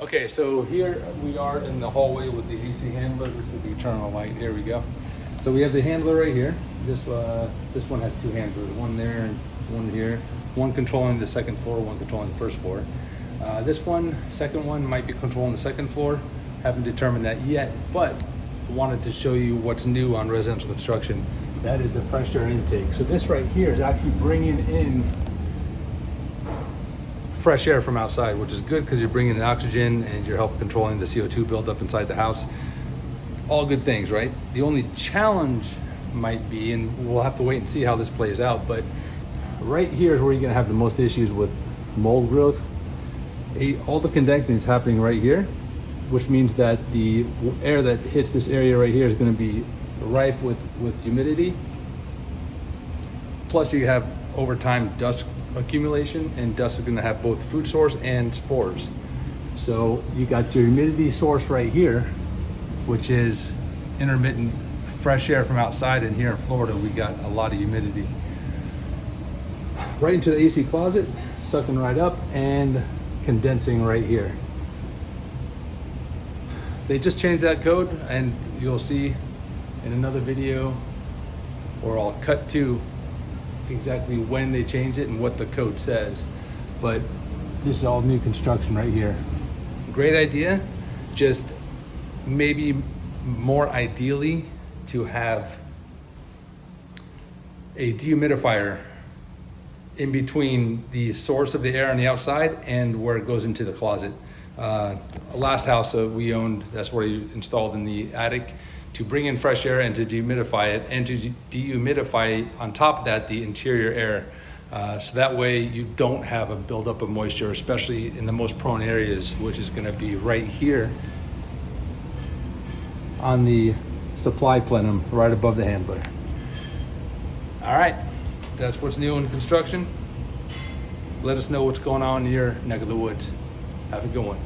Okay, so here we are in the hallway with the AC handler. This is the internal light. Here we go. So we have the handler right here. This one has two handlers, one there and one here. One controlling the second floor, one controlling the first floor. This one, second one, might be controlling the second floor. Haven't determined that yet, but I wanted to show you what's new on residential construction. That is the fresh air intake. So this right here is actually bringing in fresh air from outside, which is good because you're bringing in oxygen and you're helping controlling the CO2 buildup inside the house. All good things, right? The only challenge might be, and we'll have to wait and see how this plays out, but right here is where you're gonna have the most issues with mold growth. All the condensing is happening right here, which means that the air that hits this area right here is gonna be rife with humidity. Plus you have over time dust accumulation, and dust is going to have both food source and spores. So you got your humidity source right here, which is intermittent fresh air from outside, and here in Florida we got a lot of humidity. Right into the AC closet, sucking right up and condensing right here. They just changed that code, and you'll see in another video, or I'll cut to exactly when they changed it and what the code says. But this is all new construction right here. Great idea, just maybe more ideally to have a dehumidifier in between the source of the air on the outside and where it goes into the closet. Last house that we owned, that's where you installed in the attic, to bring in fresh air and to dehumidify it, and to dehumidify on top of that the interior air. So that way you don't have a buildup of moisture, especially in the most prone areas, which is gonna be right here on the supply plenum, right above the handler. All right, that's what's new in construction. Let us know what's going on in your neck of the woods. Have a good one.